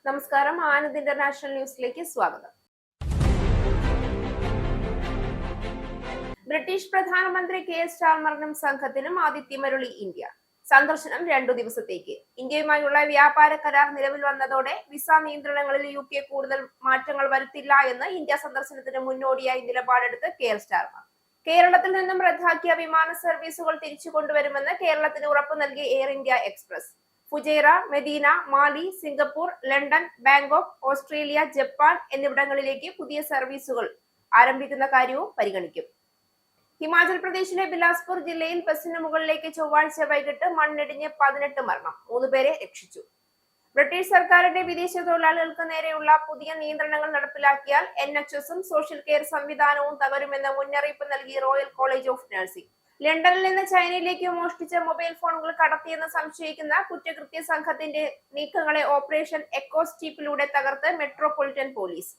നമസ്കാരം. ആനന്ദ് ഇന്റർനാഷണൽ ന്യൂസിലേക്ക് സ്വാഗതം. ബ്രിട്ടീഷ് പ്രധാനമന്ത്രി കെയർ സ്റ്റാർമറിനും സംഘത്തിനും ആതിഥ്യമരുളി ഇന്ത്യ. സന്ദർശനം 2 ദിവസത്തേക്ക്. ഇന്ത്യയുമായുള്ള വ്യാപാര കരാർ നിലവിൽ വന്നതോടെ വിസ നിയന്ത്രണങ്ങളിൽ UK കൂടുതൽ മാറ്റങ്ങൾ വരുത്തില്ല എന്ന് ഇന്ത്യ സന്ദർശനത്തിന് മുന്നോടിയായി നിലപാടെടുത്ത് കെയർ സ്റ്റാർമർ. കേരളത്തിൽ നിന്നും റദ്ദാക്കിയ വിമാന സർവീസുകൾ തിരിച്ചു കൊണ്ടുവരുമെന്ന് കേരളത്തിന് ഉറപ്പു നൽകി Air India Express. Fujairah, Medina, Male, Singapore, London, Bangkok, Australia, Japan എന്നിവിടങ്ങളിലേക്ക് പുതിയ സർവീസുകൾ ആരംഭിക്കുന്ന കാര്യവും പരിഗണിക്കും. ഹിമാചൽ പ്രദേശിലെ ബിലാസ്പൂർ ജില്ലയിൽ ബസിന് മുകളിലേക്ക് ചൊവ്വാഴ്ച വൈകിട്ട് മണ്ണിടിഞ്ഞ് 18 മരണം, 3 പേരെ രക്ഷിച്ചു. ബ്രിട്ടീഷ് സർക്കാരിന്റെ വിദേശ തൊഴിലാളികൾക്ക് നേരെയുള്ള പുതിയ നിയന്ത്രണങ്ങൾ നടപ്പിലാക്കിയാൽ NHS-ഉം സോഷ്യൽ കെയർ സംവിധാനവും തകരുമെന്ന് മുന്നറിയിപ്പ് നൽകി റോയൽ കോളേജ് ഓഫ് നഴ്സിംഗ്. ലണ്ടനിൽ നിന്ന് ചൈനയിലേക്ക് മോഷ്ടിച്ച മൊബൈൽ ഫോണുകൾ കടത്തിയെന്ന് സംശയിക്കുന്ന കുറ്റകൃത്യ സംഘത്തിന്റെ നീക്കങ്ങളെ ഓപ്പറേഷൻ എക്കോ സ്റ്റീപ്പിലൂടെ തകർത്ത് മെട്രോപൊളിറ്റൻ പോലീസ്.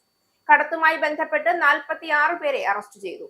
കടത്തുമായി ബന്ധപ്പെട്ട് 46 പേരെ അറസ്റ്റ് ചെയ്തു.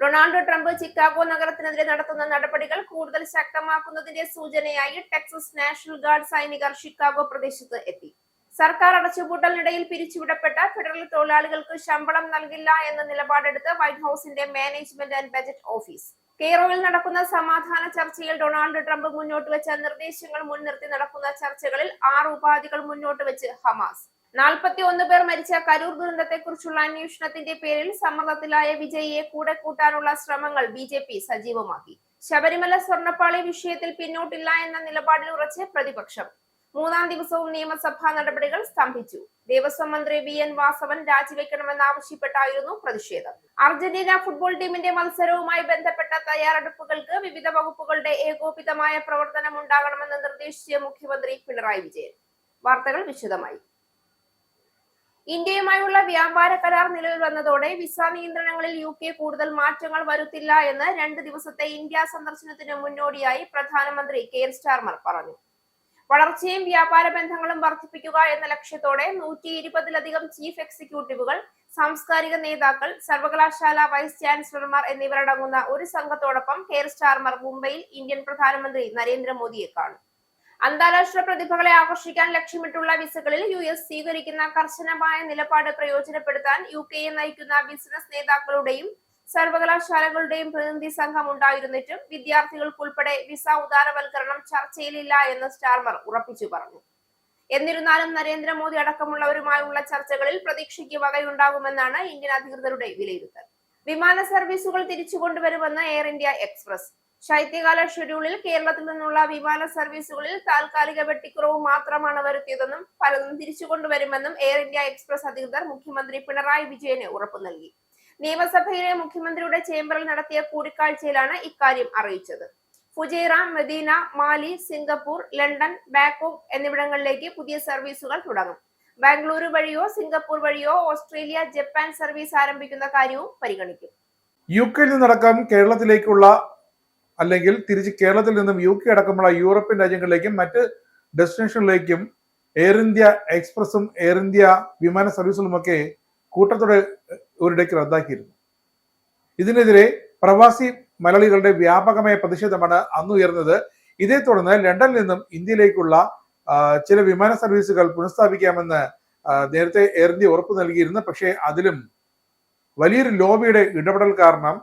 ഡൊണാൾഡ് ട്രംപ് ചിക്കാഗോ നഗരത്തിനെതിരെ നടത്തുന്ന നടപടികൾ കൂടുതൽ ശക്തമാക്കുന്നതിന്റെ സൂചനയായി ടെക്സസ് നാഷണൽ ഗാർഡ് സൈനികർ ഷിക്കാഗോ പ്രദേശത്ത് എത്തി. സർക്കാർ അടച്ചുപൂട്ടലിനിടയിൽ പിരിച്ചുവിടപ്പെട്ട ഫെഡറൽ തൊഴിലാളികൾക്ക് ശമ്പളം നൽകില്ല എന്ന നിലപാടെടുത്ത് വൈറ്റ് ഹൌസിന്റെ മാനേജ്മെന്റ് ആൻഡ് ബജറ്റ് ഓഫീസ്. കെയ്റോയിൽ നടക്കുന്ന സമാധാന ചർച്ചയിൽ ഡൊണാൾഡ് ട്രംപ് മുന്നോട്ട് വെച്ച നിർദ്ദേശങ്ങൾ മുൻനിർത്തി നടക്കുന്ന ചർച്ചകളിൽ 6 ഉപാധികൾ മുന്നോട്ട് വെച്ച് ഹമാസ്. 41 പേർ മരിച്ച കരൂർ ദുരന്തത്തെക്കുറിച്ചുള്ള അന്വേഷണത്തിന്റെ പേരിൽ സമ്മർദ്ദത്തിലായ വിജയിയെ കൂടെ കൂട്ടാനുള്ള ശ്രമങ്ങൾ BJP സജീവമാക്കി. ശബരിമല സ്വർണ്ണപ്പാളി വിഷയത്തിൽ പിന്നോട്ടില്ല എന്ന നിലപാടിൽ ഉറച്ച് പ്രതിപക്ഷം. 3-ാം ദിവസവും നിയമസഭാ നടപടികൾ സ്തംഭിച്ചു. ദേവസ്വം മന്ത്രി VN വാസവൻ രാജിവെക്കണമെന്നാവശ്യപ്പെട്ടായിരുന്നു പ്രതിഷേധം. അർജന്റീന ഫുട്ബോൾ ടീമിന്റെ മത്സരവുമായി ബന്ധപ്പെട്ട തയ്യാറെടുപ്പുകൾക്ക് വിവിധ വകുപ്പുകളുടെ ഏകോപിതമായ പ്രവർത്തനം ഉണ്ടാകണമെന്ന് നിർദ്ദേശിച്ച മുഖ്യമന്ത്രി പിണറായി വിജയൻ. വാർത്തകൾ വിശദമായി. ഇന്ത്യയുമായുള്ള വ്യാപാര കരാർ നിലവിൽ വന്നതോടെ വിസ നിയന്ത്രണങ്ങളിൽ UK കൂടുതൽ മാറ്റങ്ങൾ വരുത്തില്ല എന്ന് 2 ദിവസത്തെ ഇന്ത്യ സന്ദർശനത്തിന് മുന്നോടിയായി പ്രധാനമന്ത്രി കെയർ സ്റ്റാർമർ പറഞ്ഞു. വളർച്ചയും വ്യാപാര ബന്ധങ്ങളും വർദ്ധിപ്പിക്കുക എന്ന ലക്ഷ്യത്തോടെ 120-ലധികം ചീഫ് എക്സിക്യൂട്ടീവുകൾ, സാംസ്കാരിക നേതാക്കൾ, സർവകലാശാല വൈസ് ചാൻസലർമാർ എന്നിവരടങ്ങുന്ന ഒരു സംഘത്തോടൊപ്പം കെയർ സ്റ്റാർമർ മുംബൈയിൽ ഇന്ത്യൻ പ്രധാനമന്ത്രി നരേന്ദ്രമോദിയെ കാണും. അന്താരാഷ്ട്ര പ്രതിഭകളെ ആകർഷിക്കാൻ ലക്ഷ്യമിട്ടുള്ള വിസകളിൽ US സ്വീകരിക്കുന്ന കർശനമായ നിലപാട് പ്രയോജനപ്പെടുത്താൻ UK-യെ നയിക്കുന്ന ബിസിനസ് നേതാക്കളുടെയും സർവകലാശാലകളുടെയും പ്രതിനിധി സംഘം ഉണ്ടായിരുന്നിട്ടും വിദ്യാർത്ഥികൾക്കുൾപ്പെടെ വിസ ഉദാരവൽക്കരണം ചർച്ചയിലില്ല എന്ന് സ്റ്റാർമർ ഉറപ്പിച്ചു പറഞ്ഞു. എന്നിരുന്നാലും നരേന്ദ്രമോദി അടക്കമുള്ളവരുമായുള്ള ചർച്ചകളിൽ പ്രതീക്ഷയ്ക്ക് വകയുണ്ടാകുമെന്നാണ് ഇന്ത്യൻ അധികൃതരുടെ വിലയിരുത്തൽ. വിമാന സർവീസുകൾ തിരിച്ചുകൊണ്ടുവരുമെന്ന് എയർ ഇന്ത്യ എക്സ്പ്രസ്. ശൈത്യകാല ഷെഡ്യൂളിൽ കേരളത്തിൽ നിന്നുള്ള വിമാന സർവീസുകളിൽ താൽക്കാലിക വെട്ടിക്കുറവ് മാത്രമാണ് വരുത്തിയതെന്നും പലതും തിരിച്ചുകൊണ്ടുവരുമെന്നും എയർ ഇന്ത്യ എക്സ്പ്രസ് അധികൃതർ മുഖ്യമന്ത്രി പിണറായി വിജയന് ഉറപ്പു നൽകി. നിയമസഭയിലെ മുഖ്യമന്ത്രിയുടെ ചേംബറിൽ നടത്തിയ കൂടിക്കാഴ്ചയിലാണ് ഇക്കാര്യം അറിയിച്ചത്. Fujairah, Medina, Male, Singapore, London, Bangkok എന്നിവിടങ്ങളിലേക്ക് പുതിയ സർവീസുകൾ തുടങ്ങും. ബാംഗ്ലൂരു വഴിയോ സിംഗപ്പൂർ വഴിയോ ഓസ്ട്രേലിയ, ജപ്പാൻ സർവീസ് ആരംഭിക്കുന്ന കാര്യവും പരിഗണിക്കും. UK-യിൽ നിന്നടക്കം കേരളത്തിലേക്കുള്ള അല്ലെങ്കിൽ തിരിച്ച് കേരളത്തിൽ നിന്നും UK അടക്കമുള്ള യൂറോപ്യൻ രാജ്യങ്ങളിലേക്കും മറ്റ് ഡെസ്റ്റിനേഷനിലേക്കും എയർ ഇന്ത്യ എക്സ്പ്രസും എയർ ഇന്ത്യ വിമാന സർവീസുകളുമൊക്കെ കൂട്ടത്തോടെ ഒരിടയ്ക്ക് റദ്ദാക്കിയിരുന്നു. ഇതിനെതിരെ പ്രവാസി മലയാളികളുടെ വ്യാപകമായ പ്രതിഷേധമാണ് അന്ന് ഉയർന്നത്. ഇതേ തുടർന്ന് ലണ്ടനിൽ നിന്നും ഇന്ത്യയിലേക്കുള്ള ചില വിമാന സർവീസുകൾ പുനഃസ്ഥാപിക്കാമെന്ന് നേരത്തെ എയർ ഇന്ത്യ ഉറപ്പു നൽകിയിരുന്നു. പക്ഷേ അതിലും വലിയൊരു ലോബിയുടെ ഇടപെടൽ കാരണം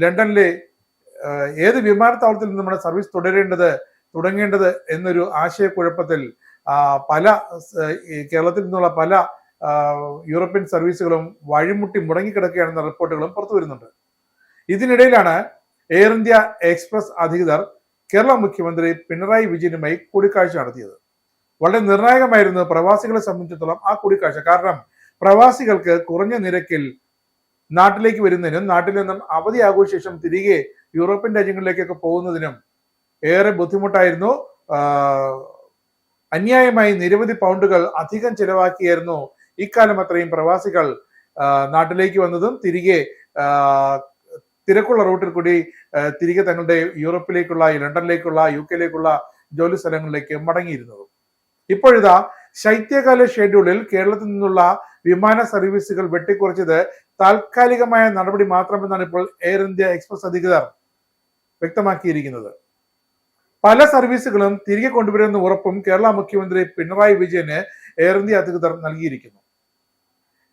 ലണ്ടനിലെ ഏത് വിമാനത്താവളത്തിൽ നിന്നുമാണ് സർവീസ് തുടങ്ങേണ്ടത് എന്നൊരു ആശയക്കുഴപ്പത്തിൽ പല കേരളത്തിൽ നിന്നുള്ള പല യൂറോപ്യൻ സർവീസുകളും വഴിമുട്ടി മുടങ്ങിക്കിടക്കുകയാണെന്ന റിപ്പോർട്ടുകളും പുറത്തു വരുന്നുണ്ട്. ഇതിനിടയിലാണ് എയർ ഇന്ത്യ എക്സ്പ്രസ് അധികൃതർ കേരള മുഖ്യമന്ത്രി പിണറായി വിജയനുമായി കൂടിക്കാഴ്ച നടത്തിയത്. വളരെ നിർണായകമായിരുന്നു പ്രവാസികളെ സംബന്ധിച്ചിടത്തോളം ആ കൂടിക്കാഴ്ച. കാരണം പ്രവാസികൾക്ക് കുറഞ്ഞ നിരക്കിൽ നാട്ടിലേക്ക് വരുന്നതിനും നാട്ടിൽ നിന്നും അവധി ആഘോഷിച്ച ശേഷം തിരികെ യൂറോപ്യൻ രാജ്യങ്ങളിലേക്കൊക്കെ പോകുന്നതിനും ഏറെ ബുദ്ധിമുട്ടായിരുന്നു. അന്യായമായി നിരവധി പൗണ്ടുകൾ അധികം ചെലവാക്കിയായിരുന്നു ഇക്കാലം അത്രയും പ്രവാസികൾ നാട്ടിലേക്ക് വന്നതും തിരികെ തിരക്കുള്ള റൂട്ടിൽ കൂടി തിരികെ തങ്ങളുടെ യൂറോപ്പിലേക്കുള്ള, ലണ്ടനിലേക്കുള്ള, UK-യിലേക്കുള്ള ജോലി സ്ഥലങ്ങളിലേക്ക് മടങ്ങിയിരുന്നതും. ഇപ്പോഴിതാ ശൈത്യകാല ഷെഡ്യൂളിൽ കേരളത്തിൽ നിന്നുള്ള വിമാന സർവീസുകൾ വെട്ടിക്കുറച്ചത് താൽക്കാലികമായ നടപടി മാത്രമെന്നാണ് ഇപ്പോൾ എയർ ഇന്ത്യ എക്സ്പ്രസ് അധികൃതർ വ്യക്തമാക്കിയിരിക്കുന്നത്. പല സർവീസുകളും തിരികെ കൊണ്ടുവരുമെന്ന ഉറപ്പും കേരള മുഖ്യമന്ത്രി പിണറായി വിജയന് എയർ ഇന്ത്യ അധികൃതർ നൽകിയിരിക്കുന്നു.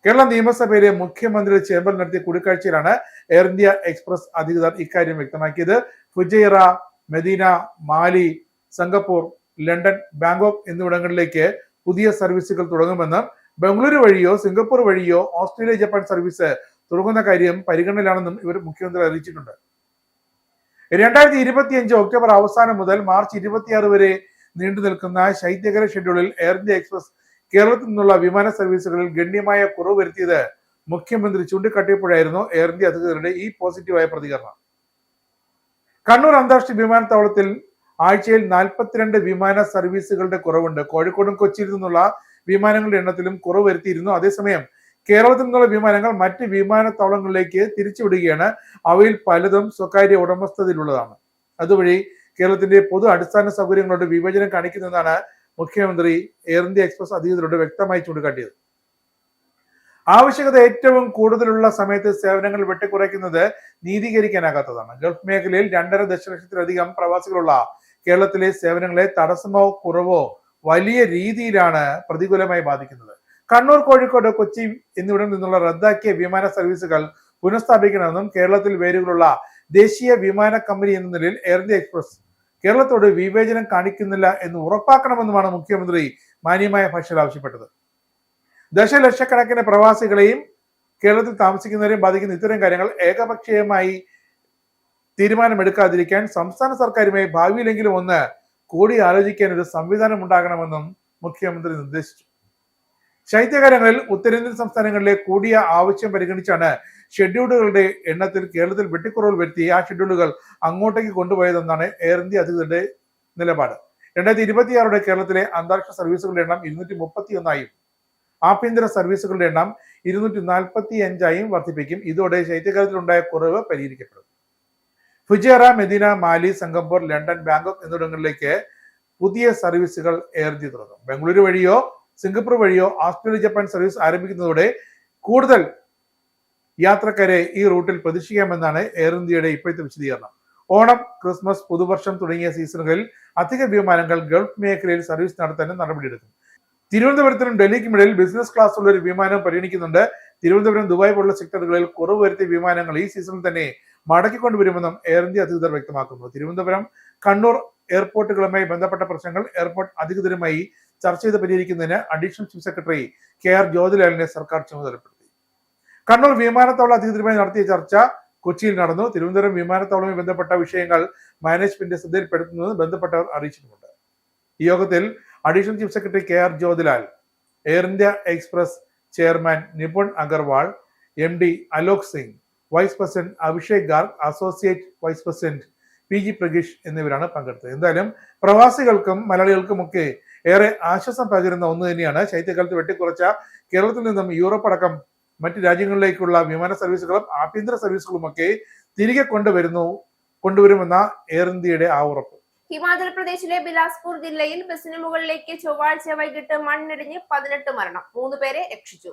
കേരള നിയമസഭയിലെ മുഖ്യമന്ത്രിയുടെ ചേംബറിൽ നടത്തിയ കൂടിക്കാഴ്ചയിലാണ് എയർ ഇന്ത്യ എക്സ്പ്രസ് അധികൃതർ ഇക്കാര്യം വ്യക്തമാക്കിയത്. Fujairah, Medina, Male, Singapore, London, Bangkok എന്നിവിടങ്ങളിലേക്ക് പുതിയ സർവീസുകൾ തുടങ്ങുമെന്നും ബംഗളൂരു വഴിയോ സിംഗപ്പൂർ വഴിയോ ഓസ്ട്രേലിയ, ജപ്പാൻ സർവീസ് തുടങ്ങുന്ന കാര്യം പരിഗണനയിലാണെന്നും ഇവർ മുഖ്യമന്ത്രി അറിയിച്ചിട്ടുണ്ട്. 2025 ഒക്ടോബർ അവസാനം മുതൽ മാർച്ച് 26 വരെ നീണ്ടു നിൽക്കുന്ന ശൈത്യകാല ഷെഡ്യൂളിൽ എയർ ഇന്ത്യ എക്സ്പ്രസ് കേരളത്തിൽ നിന്നുള്ള വിമാന സർവീസുകളിൽ ഗണ്യമായ കുറവ് വരുത്തിയത് മുഖ്യമന്ത്രി ചൂണ്ടിക്കാട്ടിയപ്പോഴായിരുന്നു എയർ ഇന്ത്യ അധികൃതരുടെ ഈ പോസിറ്റീവായ പ്രതികരണം. കണ്ണൂർ അന്താരാഷ്ട്ര വിമാനത്താവളത്തിൽ ആഴ്ചയിൽ 42 വിമാന സർവീസുകളുടെ കുറവുണ്ട്. കോഴിക്കോടും കൊച്ചിയിൽ നിന്നുള്ള വിമാനങ്ങളുടെ എണ്ണത്തിലും കുറവ് വരുത്തിയിരുന്നു. അതേസമയം കേരളത്തിൽ നിന്നുള്ള വിമാനങ്ങൾ മറ്റ് വിമാനത്താവളങ്ങളിലേക്ക് തിരിച്ചുവിടുകയാണ്. അവയിൽ പലതും സ്വകാര്യ ഉടമസ്ഥതയിലുള്ളതാണ്. അതുവഴി കേരളത്തിന്റെ പൊതു അടിസ്ഥാന സൗകര്യങ്ങളുടെ വിഭജനം കാണിക്കുന്നതാണ് മുഖ്യമന്ത്രി എയർ ഇന്ത്യ എക്സ്പ്രസ് അധികൃതരോട് വ്യക്തമായി ചൂണ്ടിക്കാട്ടിയത്. ആവശ്യകത ഏറ്റവും കൂടുതലുള്ള സമയത്ത് സേവനങ്ങൾ വെട്ടിക്കുറയ്ക്കുന്നത് നീതീകരിക്കാനാകാത്തതാണ്. ഗൾഫ് മേഖലയിൽ 2.5 ദശലക്ഷത്തിലധികം പ്രവാസികളുള്ള കേരളത്തിലെ സേവനങ്ങളെ തടസ്സമോ കുറവോ വലിയ രീതിയിലാണ് പ്രതികൂലമായി ബാധിക്കുന്നത്. കണ്ണൂർ, കോഴിക്കോട്, കൊച്ചി എന്നിവിടങ്ങളിൽ നിന്നുള്ള റദ്ദാക്കിയ വിമാന സർവീസുകൾ പുനഃസ്ഥാപിക്കണമെന്നും കേരളത്തിൽ വേരുകളുള്ള ദേശീയ വിമാന കമ്പനി എന്ന നിലയിൽ എയർ ഇന്ത്യ എക്സ്പ്രസ് കേരളത്തോട് വിവേചനം കാണിക്കുന്നില്ല എന്ന് ഉറപ്പാക്കണമെന്നുമാണ് മുഖ്യമന്ത്രി മാന്യമായ ഭാഷയിൽ ആവശ്യപ്പെട്ടത്. ദശലക്ഷക്കണക്കിന് പ്രവാസികളെയും കേരളത്തിൽ താമസിക്കുന്നവരെയും ബാധിക്കുന്ന ഇത്തരം കാര്യങ്ങൾ ഏകപക്ഷീയമായി തീരുമാനമെടുക്കാതിരിക്കാൻ സംസ്ഥാന സർക്കാരുമായി ഭാവിയിലെങ്കിലും ഒന്ന് കൂടി ആലോചിക്കാൻ ഒരു സംവിധാനം ഉണ്ടാകണമെന്നും മുഖ്യമന്ത്രി നിർദ്ദേശിച്ചു. ശൈത്യകാലങ്ങളിൽ ഉത്തരേന്ത്യൻ സംസ്ഥാനങ്ങളിലെ കൂടിയ ആവശ്യം പരിഗണിച്ചാണ് ഷെഡ്യൂളുകളുടെ എണ്ണത്തിൽ കേരളത്തിൽ വെട്ടിക്കുറവ് വരുത്തി ആ ഷെഡ്യൂളുകൾ അങ്ങോട്ടേക്ക് കൊണ്ടുപോയതെന്നാണ് എയർ ഇന്ത്യ അധികൃതരുടെ നിലപാട്. 2026 കേരളത്തിലെ അന്താരാഷ്ട്ര സർവീസുകളുടെ എണ്ണം 231 ആഭ്യന്തര സർവീസുകളുടെ എണ്ണം 245 വർദ്ധിപ്പിക്കും. ഇതോടെ ശൈത്യകാലത്തിലുണ്ടായ കുറവ് പരിഹരിക്കപ്പെടും. Fujairah, Medina, Male, Singapore, London, Bangkok എന്നിവിടങ്ങളിലേക്ക് പുതിയ സർവീസുകൾ എയർ ഇന്ത്യ തുടങ്ങും. ബംഗളൂരു വഴിയോ സിംഗപ്പൂർ വഴിയോ ഓസ്ട്രേലിയ, ജപ്പാൻ സർവീസ് ആരംഭിക്കുന്നതോടെ കൂടുതൽ യാത്രക്കാരെ ഈ റൂട്ടിൽ പ്രതീക്ഷിക്കാമെന്നാണ് എയർ ഇന്ത്യയുടെ ഇപ്പോഴത്തെ വിശദീകരണം. ഓണം, ക്രിസ്മസ്, പുതുവർഷം തുടങ്ങിയ സീസണുകളിൽ അധിക വിമാനങ്ങൾ ഗൾഫ് മേഖലയിൽ സർവീസ് നടത്താനും നടപടിയെടുക്കും. തിരുവനന്തപുരത്തിനും ഡൽഹിക്കുമിടയിൽ ബിസിനസ് ക്ലാസ്സുള്ള ഒരു വിമാനം പരിഗണിക്കുന്നുണ്ട്. തിരുവനന്തപുരം, ദുബായ് പോലുള്ള സെക്ടറുകളിൽ കുറവ് വരുത്തിയ വിമാനങ്ങൾ ഈ സീസണിൽ തന്നെ മടക്കിക്കൊണ്ടുവരുമെന്നും എയർ ഇന്ത്യ അധികൃതർ വ്യക്തമാക്കുന്നു. തിരുവനന്തപുരം, കണ്ണൂർ എയർപോർട്ടുകളുമായി ബന്ധപ്പെട്ട പ്രശ്നങ്ങൾ എയർപോർട്ട് അധികൃതരുമായി ചർച്ച ചെയ്ത് പരിഹരിക്കുന്നതിന് അഡീഷണൽ ചീഫ് സെക്രട്ടറി KR ജ്യോതിലാലിനെ സർക്കാർ ചുമതലപ്പെടുത്തി. കണ്ണൂർ വിമാനത്താവള അധികൃതരുമായി നടത്തിയ ചർച്ച കൊച്ചിയിൽ നടന്നു. തിരുവനന്തപുരം വിമാനത്താവളവുമായി ബന്ധപ്പെട്ട വിഷയങ്ങൾ മാനേജ്മെന്റ് ശ്രദ്ധയിൽപ്പെടുത്തുന്നത് ബന്ധപ്പെട്ടവർ അറിയിച്ചിട്ടുമുണ്ട്. ഈ യോഗത്തിൽ additional chief secretary KR Jyothilal, Air India express chairman Nipun Agarwal, MD Alok Singh, vice president Abhishek Garg, associate vice president PG Pragheesh എന്നിവരാണ് പങ്കെടുത്തത്. എന്തായാലും പ്രവാസികൾക്കും മലയാളികൾക്കുമൊക്കെ ഏറെ ആശ്വാസം പകരുന്ന ഒന്ന് തന്നെയാണ് ശൈത്യകാലത്ത് വെട്ടിക്കുറച്ച കേരളത്തിൽ നിന്നും യൂറോപ്പ് അടക്കം മറ്റ് രാജ്യങ്ങളിലേക്കുള്ള വിമാന സർവീസുകളും ആഭ്യന്തര സർവീസുകളുമൊക്കെ തിരികെ കൊണ്ടുവരുമെന്ന എയർ ഇന്ത്യയുടെ ആ ഉറപ്പ്. ഹിമാചൽ പ്രദേശിലെ ബിലാസ്പൂർ ജില്ലയിൽ ബസിന് മുകളിലേക്ക് ചൊവ്വാഴ്ച വൈകിട്ട് മണ്ണിടിഞ്ഞ് 18 മരണം, 3 പേരെ രക്ഷിച്ചു.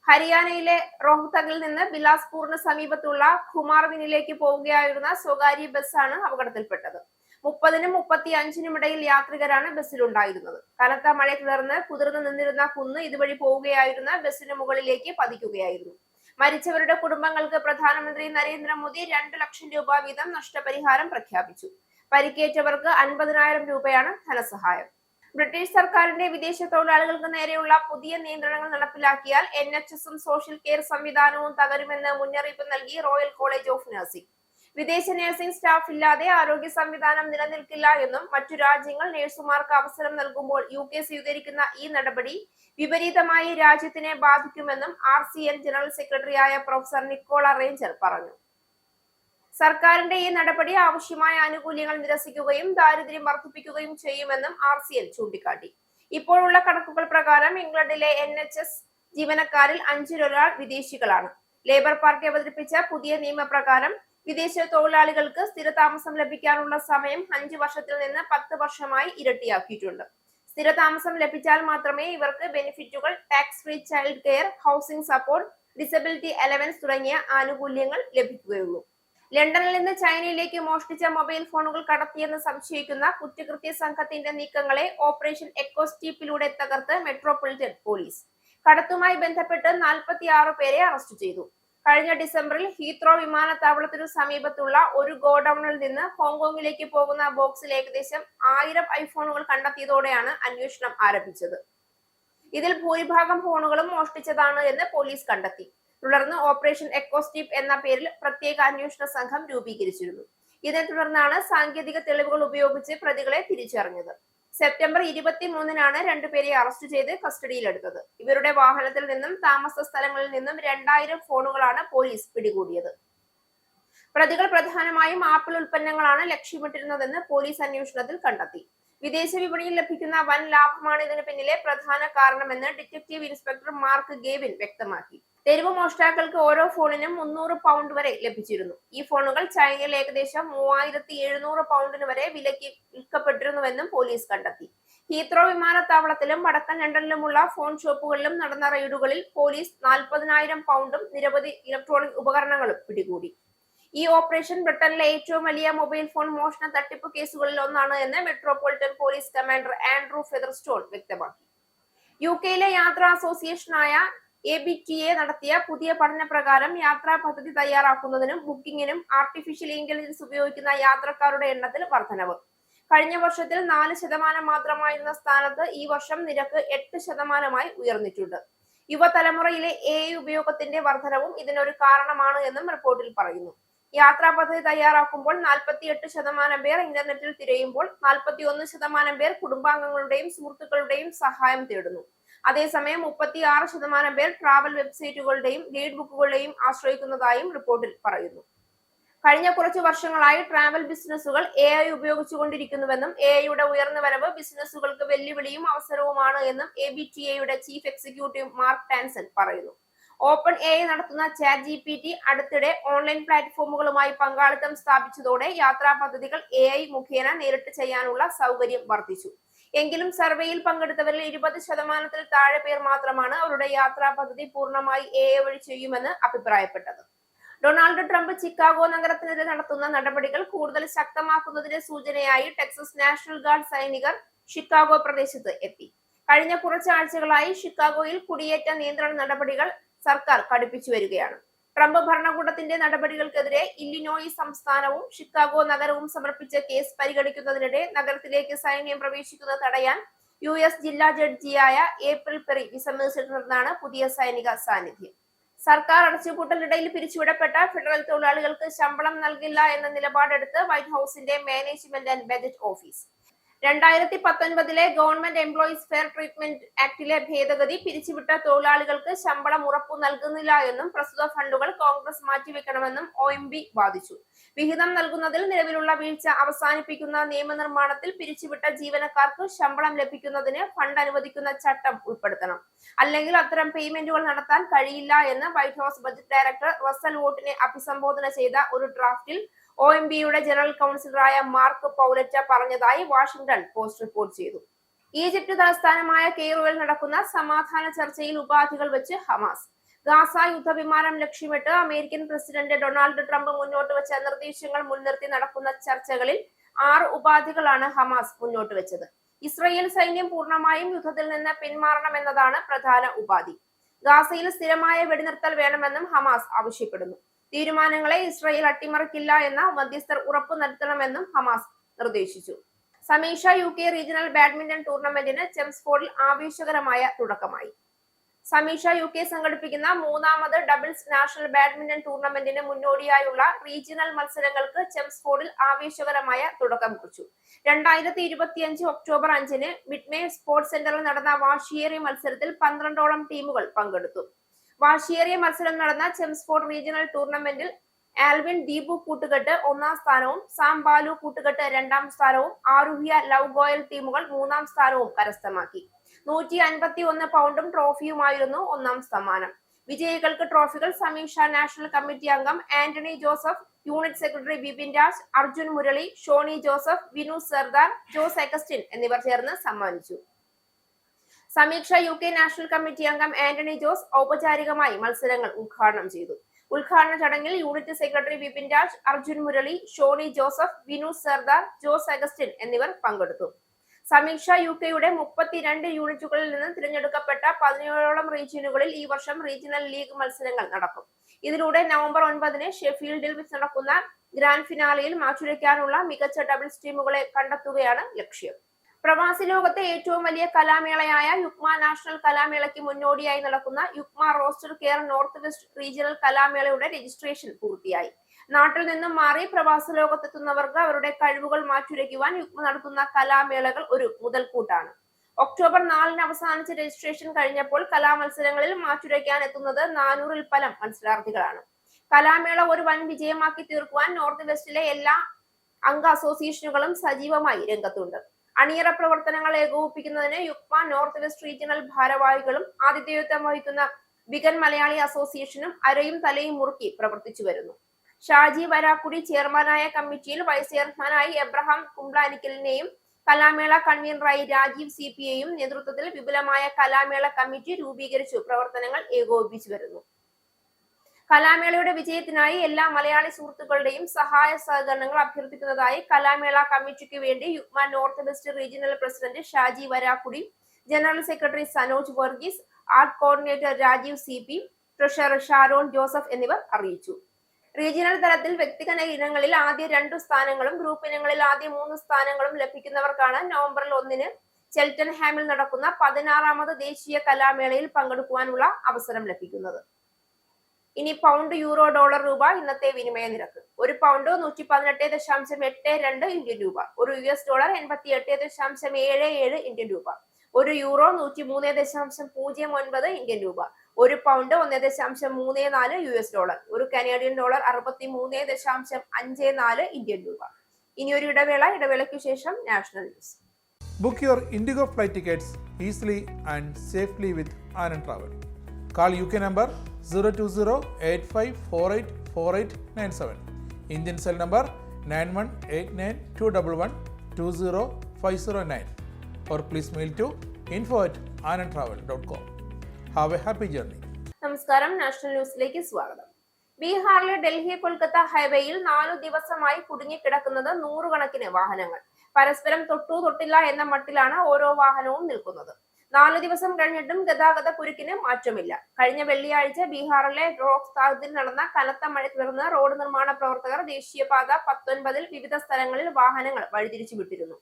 ഹരിയാനയിലെ റോഹ്തകിൽ നിന്ന് ബിലാസ്പൂറിന് സമീപത്തുള്ള ഖുമാർവിനിലേക്ക് പോവുകയായിരുന്ന സ്വകാര്യ ബസ്സാണ് അപകടത്തിൽപ്പെട്ടത്. 30-നും 35-നും ഇടയിൽ യാത്രികരാണ് ബസ്സിലുണ്ടായിരുന്നത്. കനത്ത മഴയെ തുടർന്ന് കുതിർന്നു നിന്നിരുന്ന കുന്ന് ഇതുവഴി പോവുകയായിരുന്ന ബസ്സിന് മുകളിലേക്ക് പതിക്കുകയായിരുന്നു. മരിച്ചവരുടെ കുടുംബങ്ങൾക്ക് പ്രധാനമന്ത്രി നരേന്ദ്രമോദി 2 ലക്ഷം രൂപ വീതം നഷ്ടപരിഹാരം പ്രഖ്യാപിച്ചു. പരിക്കേറ്റവർക്ക് 50,000 രൂപയാണ് ധനസഹായം. ബ്രിട്ടീഷ് സർക്കാരിന്റെ വിദേശ തൊഴിലാളികൾക്ക് നേരെയുള്ള പുതിയ നിയന്ത്രണങ്ങൾ നടപ്പിലാക്കിയാൽ NHS-ഉം സോഷ്യൽ കെയർ സംവിധാനവും തകരുമെന്ന് മുന്നറിയിപ്പ് നൽകി റോയൽ കോളേജ് ഓഫ് നഴ്സിംഗ്. വിദേശ നഴ്സിംഗ് സ്റ്റാഫ് ഇല്ലാതെ ആരോഗ്യ സംവിധാനം നിലനിൽക്കില്ല എന്നും മറ്റു രാജ്യങ്ങൾ നഴ്സുമാർക്ക് അവസരം നൽകുമ്പോൾ UK സ്വീകരിക്കുന്ന ഈ നടപടി വിപരീതമായി രാജ്യത്തിനെ ബാധിക്കുമെന്നും RCN ജനറൽ സെക്രട്ടറിയായ പ്രൊഫസർ നിക്കോള റേഞ്ചർ പറഞ്ഞു. സർക്കാരിന്റെ ഈ നടപടി ആവശ്യമായ ആനുകൂല്യങ്ങൾ നിരസിക്കുകയും ദാരിദ്ര്യം വർദ്ധിപ്പിക്കുകയും ചെയ്യുമെന്നും RCN ചൂണ്ടിക്കാട്ടി. ഇപ്പോഴുള്ള കണക്കുകൾ പ്രകാരം ഇംഗ്ലണ്ടിലെ NHS ജീവനക്കാരിൽ 5-1 വിദേശികളാണ്. ലേബർ പാർട്ടി അവതരിപ്പിച്ച പുതിയ നിയമപ്രകാരം വിദേശ തൊഴിലാളികൾക്ക് സ്ഥിരതാമസം ലഭിക്കാനുള്ള സമയം 5 വർഷത്തിൽ നിന്ന് 10 വർഷമായി ഇരട്ടിയാക്കിയിട്ടുണ്ട്. സ്ഥിരതാമസം ലഭിച്ചാൽ മാത്രമേ ഇവർക്ക് ബെനിഫിറ്റുകൾ, tax free child care, housing support, disability allowance തുടങ്ങിയ ആനുകൂല്യങ്ങൾ ലഭിക്കുകയുള്ളൂ. ലണ്ടനിൽ നിന്ന് ചൈനയിലേക്ക് മോഷ്ടിച്ച മൊബൈൽ ഫോണുകൾ കടത്തിയെന്ന് സംശയിക്കുന്ന കുറ്റകൃത്യ സംഘത്തിന്റെ നീക്കങ്ങളെ ഓപ്പറേഷൻ എക്കോസ്റ്റീപ്പിലൂടെ തകർത്ത് മെട്രോപൊളിറ്റൻ പോലീസ്. കടത്തുമായി ബന്ധപ്പെട്ട് 46 പേരെ അറസ്റ്റ് ചെയ്തു. കഴിഞ്ഞ ഡിസംബറിൽ ഹീത്രോ വിമാനത്താവളത്തിനു സമീപത്തുള്ള ഒരു ഗോഡൌണിൽ നിന്ന് ഹോങ്കോങ്ങിലേക്ക് പോകുന്ന ബോക്സിൽ ഏകദേശം 1000 ഐഫോണുകൾ കണ്ടെത്തിയതോടെയാണ് അന്വേഷണം ആരംഭിച്ചത്. ഇതിൽ ഭൂരിഭാഗം ഫോണുകളും മോഷ്ടിച്ചതാണ് എന്ന് പോലീസ് കണ്ടെത്തി. തുടർന്ന് ഓപ്പറേഷൻ എക്കോസ്റ്റീപ്പ് എന്ന പേരിൽ പ്രത്യേക അന്വേഷണ സംഘം രൂപീകരിച്ചിരുന്നു. ഇതിനെ തുടർന്നാണ് സാങ്കേതിക തെളിവുകൾ ഉപയോഗിച്ച് പ്രതികളെ തിരിച്ചറിഞ്ഞത്. സെപ്റ്റംബർ 23-നാണ് രണ്ടുപേരെ അറസ്റ്റ് ചെയ്ത് കസ്റ്റഡിയിലെടുത്തത്. ഇവരുടെ വാഹനത്തിൽ നിന്നും താമസ സ്ഥലങ്ങളിൽ നിന്നും 2000 ഫോണുകളാണ് പോലീസ് പിടികൂടിയത്. പ്രതികൾ പ്രധാനമായും ആപ്പിൾ ഉൽപ്പന്നങ്ങളാണ് ലക്ഷ്യമിട്ടിരുന്നതെന്ന് പോലീസ് അന്വേഷണത്തിൽ കണ്ടെത്തി. വിദേശ വിപണിയിൽ ലഭിക്കുന്ന വൻ ലാഭമാണ് ഇതിന് പിന്നിലെ പ്രധാന കാരണമെന്ന് ഡിറ്റക്റ്റീവ് ഇൻസ്പെക്ടർ മാർക്ക് ഗേവിൻ വ്യക്തമാക്കി. തെരുവ് മോഷ്ടാക്കൾക്ക് ഓരോ ഫോണിനും 300 പൗണ്ട് വരെ ലഭിച്ചിരുന്നു. ഈ ഫോണുകൾ ചൈനയിൽ ഏകദേശം 3700 പൗണ്ടിന് വരെ വിലയ്ക്ക് വിൽക്കപ്പെട്ടിരുന്നുവെന്നും പോലീസ് കണ്ടെത്തി. ഹീത്രോ വിമാനത്താവളത്തിലും വടക്കൻ ലണ്ടനിലുമുള്ള ഫോൺ ഷോപ്പുകളിലും നടന്ന റെയ്ഡുകളിൽ പോലീസ് 40,000 പൗണ്ടും നിരവധി ഇലക്ട്രോണിക് ഉപകരണങ്ങളും പിടികൂടി. ഈ ഓപ്പറേഷൻ ബ്രിട്ടനിലെ ഏറ്റവും വലിയ മൊബൈൽ ഫോൺ മോഷണ തട്ടിപ്പ് കേസുകളിൽ ഒന്നാണ് എന്ന് മെട്രോപൊളിറ്റൻ പോലീസ് കമാൻഡർ ആൻഡ്രൂ ഫെതർസ്റ്റോൺ വ്യക്തമാക്കി. യുകെയിലെ യാത്രാ അസോസിയേഷനായ ABTA നടത്തിയ പുതിയ പഠന പ്രകാരം യാത്രാ പദ്ധതി തയ്യാറാക്കുന്നതിനും ബുക്കിംഗിനും ആർട്ടിഫിഷ്യൽ ഇന്റലിജൻസ് ഉപയോഗിക്കുന്ന യാത്രക്കാരുടെ എണ്ണത്തിൽ വർധനവ്. കഴിഞ്ഞ വർഷത്തിൽ 4% മാത്രമായിരുന്ന സ്ഥാനത്ത് ഈ വർഷം നിരക്ക് 8% ഉയർന്നിട്ടുണ്ട്. യുവതലമുറയിലെ AI ഉപയോഗത്തിന്റെ വർധനവും ഇതിനൊരു കാരണമാണ് എന്നും റിപ്പോർട്ടിൽ പറയുന്നു. യാത്രാ പദ്ധതി തയ്യാറാക്കുമ്പോൾ 48% പേർ ഇന്റർനെറ്റിൽ തിരയുമ്പോൾ 41% പേർ കുടുംബാംഗങ്ങളുടെയും സുഹൃത്തുക്കളുടെയും സഹായം തേടുന്നു. അതേസമയം 36% പേർ ട്രാവൽ വെബ്സൈറ്റുകളുടെയും ഗൈഡ് ബുക്കുകളുടെയും ആശ്രയിക്കുന്നതായും റിപ്പോർട്ടിൽ പറയുന്നു. കഴിഞ്ഞ കുറച്ചു വർഷങ്ങളായി ട്രാവൽ ബിസിനസ്സുകൾ AI ഉപയോഗിച്ചുകൊണ്ടിരിക്കുന്നുവെന്നും AIയുടെ ഉയർന്ന വരവ് ബിസിനസ്സുകൾക്ക് വെല്ലുവിളിയും അവസരവുമാണ് എന്നും ABTA-യുടെ ചീഫ് എക്സിക്യൂട്ടീവ് മാർക്ക് ടാൻസൺ പറയുന്നു. ഓപ്പൺ AI നടത്തുന്ന ChatGPT അടുത്തിടെ ഓൺലൈൻ പ്ലാറ്റ്ഫോമുകളുമായി പങ്കാളിത്തം സ്ഥാപിച്ചതോടെ യാത്രാ പദ്ധതികൾ AI മുഖേന നേരിട്ട് ചെയ്യാനുള്ള സൗകര്യം വർദ്ധിച്ചു. എങ്കിലും സർവേയിൽ പങ്കെടുത്തവരിൽ 20%-ൽ താഴെ പേർ മാത്രമാണ് അവരുടെ യാത്രാ പദ്ധതി പൂർണ്ണമായി AI വഴി ചെയ്യുമെന്ന് അഭിപ്രായപ്പെട്ടത്. ഡൊണാൾഡ് ട്രംപ് ചിക്കാഗോ നഗരത്തിനെതിരെ നടത്തുന്ന നടപടികൾ കൂടുതൽ ശക്തമാക്കുന്നതിന്റെ സൂചനയായി ടെക്സസ് നാഷണൽ ഗാർഡ് സൈനികർ ഷിക്കാഗോ പ്രദേശത്ത് എത്തി. കഴിഞ്ഞ കുറച്ചാഴ്ചകളായി ഷിക്കാഗോയിൽ കുടിയേറ്റ നിയന്ത്രണ നടപടികൾ സർക്കാർ കടുപ്പിച്ചു വരികയാണ്. ട്രംപ് ഭരണകൂടത്തിന്റെ നടപടികൾക്കെതിരെ ഇല്ലിനോയി സംസ്ഥാനവും ഷിക്കാഗോ നഗരവും സമർപ്പിച്ച കേസ് പരിഗണിക്കുന്നതിനിടെ നഗരത്തിലേക്ക് സൈന്യം പ്രവേശിക്കുന്നത് തടയാൻ US ജില്ലാ ജഡ്ജിയായ ഏപ്രിൽ പെറി വിസമ്മതിച്ചിട്ടുണ്ടെന്നാണ് പുതിയ സൈനിക സാന്നിധ്യം. സർക്കാർ അടച്ചുപൂട്ടലിനിടയിൽ പിരിച്ചുവിടപ്പെട്ട ഫെഡറൽ തൊഴിലാളികൾക്ക് ശമ്പളം നൽകില്ല എന്ന നിലപാടെടുത്ത് വൈറ്റ് ഹൌസിന്റെ മാനേജ്മെന്റ് ആൻഡ് ബജറ്റ് ഓഫീസ്. 2019-ലെ ഗവൺമെന്റ് എംപ്ലോയീസ് ഫെയർ ട്രീറ്റ്മെന്റ് ആക്ടിലെ ഭേദഗതി പിരിച്ചുവിട്ട തൊഴിലാളികൾക്ക് ശമ്പളം ഉറപ്പു നൽകുന്നില്ല എന്നും പ്രസ്തുത ഫണ്ടുകൾ കോൺഗ്രസ് മാറ്റിവെക്കണമെന്നും OMB വാദിച്ചു. വിഹിതം നൽകുന്നതിൽ നിലവിലുള്ള വീഴ്ച അവസാനിപ്പിക്കുന്ന നിയമനിർമ്മാണത്തിൽ പിരിച്ചുവിട്ട ജീവനക്കാർക്ക് ശമ്പളം ലഭിക്കുന്നതിന് ഫണ്ട് അനുവദിക്കുന്ന ചട്ടം ഉൾപ്പെടുത്തണം. അല്ലെങ്കിൽ അത്തരം പേയ്മെന്റുകൾ നടത്താൻ കഴിയില്ല എന്ന് White House budget director Russell വോട്ടിനെ അഭിസംബോധന ചെയ്ത ഒരു ഡ്രാഫ്റ്റിൽ OMB-യുടെ ജനറൽ കൗൺസിലറായ മാർക്ക് പൗലറ്റ പറഞ്ഞതായി വാഷിംഗ്ടൺ പോസ്റ്റ് റിപ്പോർട്ട് ചെയ്തു. ഈജിപ്ത് തലസ്ഥാനമായ കെയ്റോയിൽ നടക്കുന്ന സമാധാന ചർച്ചയിൽ ഉപാധികൾ വെച്ച് ഹമാസ്. ഗാസ യുദ്ധവിമാനം ലക്ഷ്യമിട്ട് അമേരിക്കൻ പ്രസിഡന്റ് ഡൊണാൾഡ് ട്രംപ് മുന്നോട്ട് വെച്ച നിർദ്ദേശങ്ങൾ മുൻനിർത്തി നടക്കുന്ന ചർച്ചകളിൽ 6 ഉപാധികളാണ് ഹമാസ് മുന്നോട്ട് വെച്ചത്. ഇസ്രയേൽ സൈന്യം പൂർണ്ണമായും യുദ്ധത്തിൽ നിന്ന് പിന്മാറണമെന്നതാണ് പ്രധാന ഉപാധി. ഗാസയിൽ സ്ഥിരമായ വെടിനിർത്തൽ വേണമെന്നും ഹമാസ് ആവശ്യപ്പെടുന്നു. തീരുമാനങ്ങളെ ഇസ്രയേൽ അട്ടിമറിക്കില്ല എന്ന മധ്യസ്ഥർ ഉറപ്പു നൽകണമെന്നും ഹമാസ് നിർദ്ദേശിച്ചു. സമീഷ UK റീജിയണൽ ബാഡ്മിന്റൺ ടൂർണമെന്റിന് ചെംസ്ഫോർഡിൽ ആവേശകരമായ തുടക്കമായി. സമീഷ UK സംഘടിപ്പിക്കുന്ന 3ാമത് ഡബിൾസ് നാഷണൽ ബാഡ്മിന്റൺ ടൂർണമെന്റിന് മുന്നോടിയായുള്ള റീജിയണൽ മത്സരങ്ങൾക്ക് ചെംസ്ഫോർഡിൽ ആവേശകരമായ തുടക്കം കുറിച്ചു. 2025 ഒക്ടോബർ 5-ന് മിഡ്മേ സ്പോർട്സ് സെന്ററിൽ നടന്ന വാശിയേറിയ മത്സരത്തിൽ 12ഓളം ടീമുകൾ പങ്കെടുത്തു. വാശിയേറിയ മത്സരം നടന്ന ചെംസ്ഫോർഡ് റീജിയണൽ ടൂർണമെന്റിൽ ആൽവിൻ ദീപു കൂട്ടുകെട്ട് 1ാം സ്ഥാനവും സാം ബാലു കൂട്ടുകെട്ട് 2ാം സ്ഥാനവും ആരുഹ്യ ലവ് ഗോയൽ ടീമുകൾ 3ാം സ്ഥാനവും കരസ്ഥമാക്കി. 151 പൗണ്ടും ട്രോഫിയുമായിരുന്നു 1ാം സമ്മാനം. വിജയികൾക്ക് ട്രോഫികൾ സമീഷ നാഷണൽ കമ്മിറ്റി അംഗം ആന്റണി ജോസഫ്, യൂണിറ്റ് സെക്രട്ടറി ബിപിൻ രാജ്, അർജുൻ മുരളി, ഷോണി ജോസഫ്, വിനു സർദാർ, ജോസ് എഗസ്റ്റിൻ എന്നിവർ ചേർന്ന് സമ്മാനിച്ചു. സമീക്ഷ UK നാഷണൽ കമ്മിറ്റി അംഗം ആന്റണി ജോസ് ഔപചാരികമായി മത്സരങ്ങൾ ഉദ്ഘാടനം ചെയ്തു. ഉദ്ഘാടന ചടങ്ങിൽ unit secretary Vipin Raj, Arjun Murali, Shony Joseph, Vinu Sardar, Jose Augustine എന്നിവർ പങ്കെടുത്തു. സമീക്ഷ യുകെയുടെ 32 യൂണിറ്റുകളിൽ നിന്ന് തിരഞ്ഞെടുക്കപ്പെട്ട 17ഓളം റീജിയനുകളിൽ ഈ വർഷം റീജിയണൽ ലീഗ് മത്സരങ്ങൾ നടക്കും. ഇതിലൂടെ നവംബർ 9-ന് ഷെഫീൽഡിൽ വെച്ച് നടക്കുന്ന ഗ്രാൻഡ് ഫിനാലെയിൽ മാറ്റുരയ്ക്കാനുള്ള മികച്ച ഡബിൾസ് ടീമുകളെ കണ്ടെത്തുകയാണ് ലക്ഷ്യം. പ്രവാസി ലോകത്തെ ഏറ്റവും വലിയ കലാമേളയായ യുക്മ നാഷണൽ കലാമേളയ്ക്ക് മുന്നോടിയായി നടക്കുന്ന UUKMA roster care north west regional കലാമേളയുടെ രജിസ്ട്രേഷൻ പൂർത്തിയായി. നാട്ടിൽ നിന്നും മാറി പ്രവാസ ലോകത്തെത്തുന്നവർക്ക് അവരുടെ കഴിവുകൾ മാറ്റുരയ്ക്കുവാൻ യുക്മ നടത്തുന്ന കലാമേളകൾ ഒരു മുതൽക്കൂട്ടാണ്. ഒക്ടോബർ 4-ന് അവസാനിച്ച രജിസ്ട്രേഷൻ കഴിഞ്ഞപ്പോൾ കലാമത്സരങ്ങളിൽ മാറ്റുരയ്ക്കാൻ എത്തുന്നത് 400-ൽ പരം മത്സരാർത്ഥികളാണ്. കലാമേള ഒരു വൻ വിജയമാക്കി തീർക്കുവാൻ നോർത്ത് വെസ്റ്റിലെ എല്ലാ അംഗ അസോസിയേഷനുകളും സജീവമായി രംഗത്തുണ്ട്. അണിയറ പ്രവർത്തനങ്ങൾ ഏകോപിപ്പിക്കുന്നതിന് യുക്മ നോർത്ത് വെസ്റ്റ് റീജിയണൽ ഭാരവാഹികളും ആതിഥേയത്വം വഹിക്കുന്ന വിഗൻ മലയാളി അസോസിയേഷനും അരയും തലയും മുറുക്കി പ്രവർത്തിച്ചു വരുന്നു. ഷാജി വരാക്കുടി ചെയർമാനായ കമ്മിറ്റിയിൽ വൈസ് ചെയർമാനായി എബ്രഹാം കുംബ്ലാനിക്കലിനെയും കലാമേള കൺവീനറായി രാജീവ് CP-യെയും നേതൃത്വത്തിൽ വിപുലമായ കലാമേള കമ്മിറ്റി രൂപീകരിച്ചു പ്രവർത്തനങ്ങൾ ഏകോപിപ്പിച്ചു വരുന്നു. കലാമേളയുടെ വിജയത്തിനായി എല്ലാ മലയാളി സുഹൃത്തുക്കളുടെയും സഹായ സഹകരണങ്ങൾ അഭ്യർത്ഥിക്കുന്നതായി കലാമേള കമ്മിറ്റിക്ക് വേണ്ടി UUKMA north west regional president Shaji Varakudy, general secretary Sanoj Varghese, art coordinator Rajeev CP, treasurer Sharon Joseph എന്നിവർ അറിയിച്ചു. റീജിയണൽ തലത്തിൽ വ്യക്തിഗത ഇനങ്ങളിൽ ആദ്യ 2 സ്ഥാനങ്ങളും ഗ്രൂപ്പ് ഇനങ്ങളിൽ ആദ്യ 3 സ്ഥാനങ്ങളും ലഭിക്കുന്നവർക്കാണ് നവംബർ 1-ന് ചെൽറ്റൻഹാമിൽ നടക്കുന്ന 16ാമത് ദേശീയ കലാമേളയിൽ പങ്കെടുക്കുവാനുള്ള അവസരം ലഭിക്കുന്നത്. ഇനി പൗണ്ട്, യൂറോ, ഡോളർ, രൂപ ഇന്നത്തെ വിനിമയ നിരക്ക്. ഒരു പൗണ്ട് 118.82 ഇന്ത്യൻ രൂപ, ഒരു US ഡോളർ 88.77 ഇന്ത്യൻ രൂപ, ഒരു യൂറോ 103.09 ഇന്ത്യൻ രൂപ, ഒരു പൗണ്ട് 1.34 US ഡോളർ, ഒരു കനേഡിയൻ ഡോളർ 63.54 ഇന്ത്യൻ രൂപ. ഇനി ഒരു ഇടവേളയ്ക്ക് ശേഷം national news. Book your Indigo flight tickets easily and safely with Anand Travel. Call UK number 020-8548-4897. Indian cell number 918921120509. Or please mail to info@anandtravel.com. Have a happy journey. നമസ്കാരം, national ന്യൂസിലേക്ക് സ്വാഗതം. ബീഹാറിലെ ഡൽഹി കൊൽക്കത്ത ഹൈവേയിൽ 4 ദിവസമായി കുടുങ്ങിക്കിടക്കുന്നത് 100 കണക്കിന് വാഹനങ്ങൾ. പരസ്പരം തൊട്ടില്ല എന്ന മട്ടിലാണ് ഓരോ വാഹനവും നിൽക്കുന്നത്. 4 ദിവസം കഴിഞ്ഞിട്ടും ഗതാഗത കുരുക്കിന് മാറ്റമില്ല. കഴിഞ്ഞ വെള്ളിയാഴ്ച ബീഹാറിലെ റോഹ്താസിൽ നടന്ന കനത്ത മഴ തുടർന്ന് റോഡ് നിർമ്മാണ പ്രവർത്തകർ ദേശീയപാത 19-ൽ വിവിധ സ്ഥലങ്ങളിൽ വാഹനങ്ങൾ വഴിതിരിച്ചു വിട്ടിരുന്നു.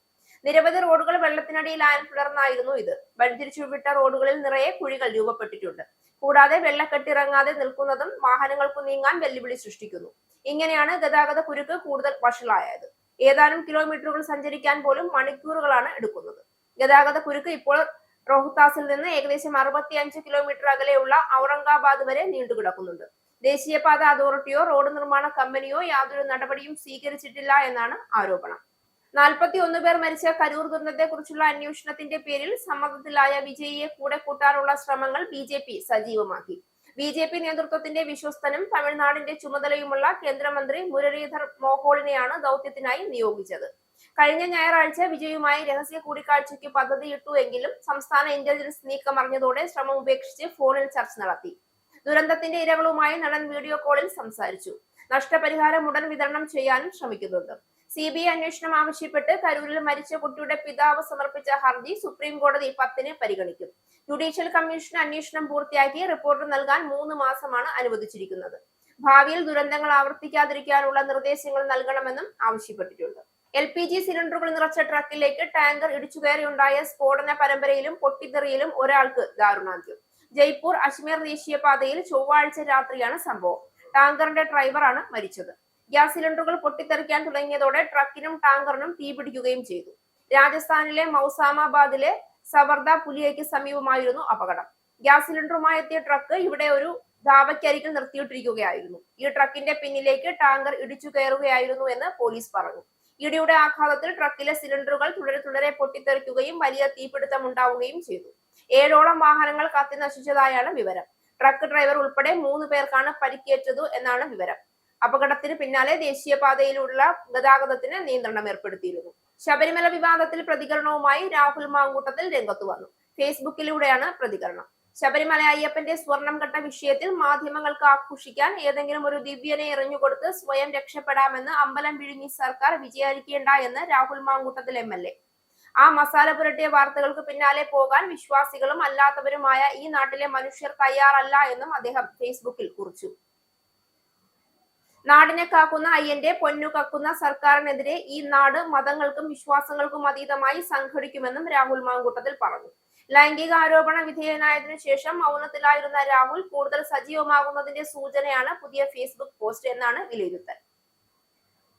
നിരവധി റോഡുകൾ വെള്ളത്തിനടിയിലായ തുടർന്നായിരുന്നു ഇത്. വഴിതിരിച്ചുവിട്ട റോഡുകളിൽ നിറയെ കുഴികൾ രൂപപ്പെട്ടിട്ടുണ്ട്. കൂടാതെ വെള്ളക്കെട്ടിറങ്ങാതെ നിൽക്കുന്നതും വാഹനങ്ങൾക്ക് നീങ്ങാൻ വെല്ലുവിളി സൃഷ്ടിക്കുന്നു. ഇങ്ങനെയാണ് ഗതാഗത കുരുക്ക് കൂടുതൽ വഷളായത്. ഏതാനും കിലോമീറ്ററുകൾ സഞ്ചരിക്കാൻ പോലും മണിക്കൂറുകളാണ് എടുക്കുന്നത്. ഗതാഗത കുരുക്ക് ഇപ്പോൾ റോഹ്താസിൽ നിന്ന് ഏകദേശം 65 കിലോമീറ്റർ അകലെയുള്ള ഔറംഗാബാദ് വരെ നീണ്ടുകിടക്കുന്നുണ്ട്. ദേശീയപാത അതോറിറ്റിയോ റോഡ് നിർമ്മാണ കമ്പനിയോ യാതൊരു നടപടിയും സ്വീകരിച്ചിട്ടില്ല എന്നാണ് ആരോപണം. 41 പേർ മരിച്ച കരൂർ ദുരന്തത്തെക്കുറിച്ചുള്ള അന്വേഷണത്തിന്റെ പേരിൽ സമ്മർദ്ദത്തിലായ വിജയിയെ കൂടെ കൂട്ടാനുള്ള ശ്രമങ്ങൾ BJP സജീവമാക്കി. BJP നേതൃത്വത്തിന്റെ വിശ്വസ്തനും തമിഴ്നാടിന്റെ ചുമതലയുമുള്ള കേന്ദ്രമന്ത്രി മുരളീധർ മോഹോളിനെയാണ് ദൗത്യത്തിനായി നിയോഗിച്ചത്. കഴിഞ്ഞ ഞായറാഴ്ച വിജയുമായി രഹസ്യ കൂടിക്കാഴ്ചയ്ക്ക് പദ്ധതിയിട്ടു എങ്കിലും സംസ്ഥാന ഇന്റലിജൻസ് നീക്കം അറിഞ്ഞതോടെ ശ്രമം ഉപേക്ഷിച്ച് ഫോണിൽ ചർച്ച നടത്തി. ദുരന്തത്തിന്റെ ഇരകളുമായി നടൻ വീഡിയോ കോളിൽ സംസാരിച്ചു. നഷ്ടപരിഹാരം ഉടൻ വിതരണം ചെയ്യാനും ശ്രമിക്കുന്നുണ്ട്. CBI അന്വേഷണം ആവശ്യപ്പെട്ട് കരൂരിൽ മരിച്ച കുട്ടിയുടെ പിതാവ് സമർപ്പിച്ച ഹർജി സുപ്രീം കോടതി 10-ന് പരിഗണിക്കും. ജുഡീഷ്യൽ കമ്മീഷൻ അന്വേഷണം പൂർത്തിയാക്കി റിപ്പോർട്ട് നൽകാൻ 3 മാസമാണ് അനുവദിച്ചിരിക്കുന്നത്. ഭാവിയിൽ ദുരന്തങ്ങൾ ആവർത്തിക്കാതിരിക്കാനുള്ള നിർദ്ദേശങ്ങൾ നൽകണമെന്നും ആവശ്യപ്പെട്ടിട്ടുണ്ട്. LPG സിലിണ്ടറുകൾ നിറച്ച ട്രക്കിലേക്ക് ടാങ്കർ ഇടിച്ചുകയറിയുണ്ടായ സ്ഫോടന പരമ്പരയിലും പൊട്ടിത്തെറിയിലും ഒരാൾക്ക് ദാരുണാന്ത്യം. ജയ്പൂർ അജ്മീർ ദേശീയപാതയിൽ ചൊവ്വാഴ്ച രാത്രിയാണ് സംഭവം. ടാങ്കറിന്റെ ഡ്രൈവറാണ് മരിച്ചത്. ഗ്യാസ് സിലിണ്ടറുകൾ പൊട്ടിത്തെറിക്കാൻ തുടങ്ങിയതോടെ ട്രക്കിനും ടാങ്കറിനും തീപിടിക്കുകയും ചെയ്തു. രാജസ്ഥാനിലെ മൗസാമാബാദിലെ സവർദ പുലിയയ്ക്ക് സമീപമായിരുന്നു അപകടം. ഗ്യാസ് സിലിണ്ടറുമായി എത്തിയ ട്രക്ക് ഇവിടെ ഒരു ധാബയ്ക്കരികിൽ നിർത്തിയിട്ടിരിക്കുകയായിരുന്നു. ഈ ട്രക്കിന്റെ പിന്നിലേക്ക് ടാങ്കർ ഇടിച്ചു കയറുകയായിരുന്നു എന്ന് പോലീസ് പറഞ്ഞു. ഇടിയുടെ ആഘാതത്തിൽ ട്രക്കിലെ സിലിണ്ടറുകൾ തുടരെ പൊട്ടിത്തെറിക്കുകയും വലിയ തീപിടുത്തം ഉണ്ടാവുകയും ചെയ്തു. 7ഓളം വാഹനങ്ങൾ കത്തി നശിച്ചതായാണ് വിവരം. ട്രക്ക് ഡ്രൈവർ ഉൾപ്പെടെ 3 പേർക്കാണ് പരിക്കേറ്റത് എന്നാണ് വിവരം. അപകടത്തിന് പിന്നാലെ ദേശീയപാതയിലുള്ള ഗതാഗതത്തിന് നിയന്ത്രണം ഏർപ്പെടുത്തിയിരുന്നു. ശബരിമല വിവാദത്തിൽ പ്രതികരണവുമായി രാഹുൽ മാങ്കൂട്ടത്തിൽ രംഗത്തു വന്നു. ഫേസ്ബുക്കിലൂടെയാണ് പ്രതികരണം. ശബരിമല അയ്യപ്പന്റെ സ്വർണം കെട്ട വിഷയത്തിൽ മാധ്യമങ്ങൾക്ക് ആഘോഷിക്കാൻ ഏതെങ്കിലും ഒരു ദിവ്യനെ എറിഞ്ഞുകൊടുത്ത് സ്വയം രക്ഷപ്പെടാമെന്ന് അമ്പലം വിഴുങ്ങി സർക്കാർ വിചാരിക്കേണ്ട എന്ന് രാഹുൽ മാങ്കൂട്ടത്തിൽ MLA. ആ മസാല പുരട്ടിയ വാർത്തകൾക്ക് പിന്നാലെ പോകാൻ വിശ്വാസികളും അല്ലാത്തവരുമായ ഈ നാട്ടിലെ മനുഷ്യർ തയ്യാറല്ല എന്നും അദ്ദേഹം ഫേസ്ബുക്കിൽ കുറിച്ചു. നാടിനെ കാക്കുന്ന അയ്യന്റെ പൊന്നു കക്കുന്ന സർക്കാരിനെതിരെ ഈ നാട് മതങ്ങൾക്കും വിശ്വാസങ്ങൾക്കും അതീതമായി സംഘടിക്കുമെന്നും രാഹുൽ മാങ്കൂട്ടത്തിൽ പറഞ്ഞു. ലൈംഗിക ആരോപണ വിധേയനായതിനു ശേഷം മൗനത്തിലായിരുന്ന രാഹുൽ കൂടുതൽ സജീവമാകുന്നതിന്റെ സൂചനയാണ് പുതിയ ഫേസ്ബുക്ക് പോസ്റ്റ് എന്നാണ് വിലയിരുത്തൽ.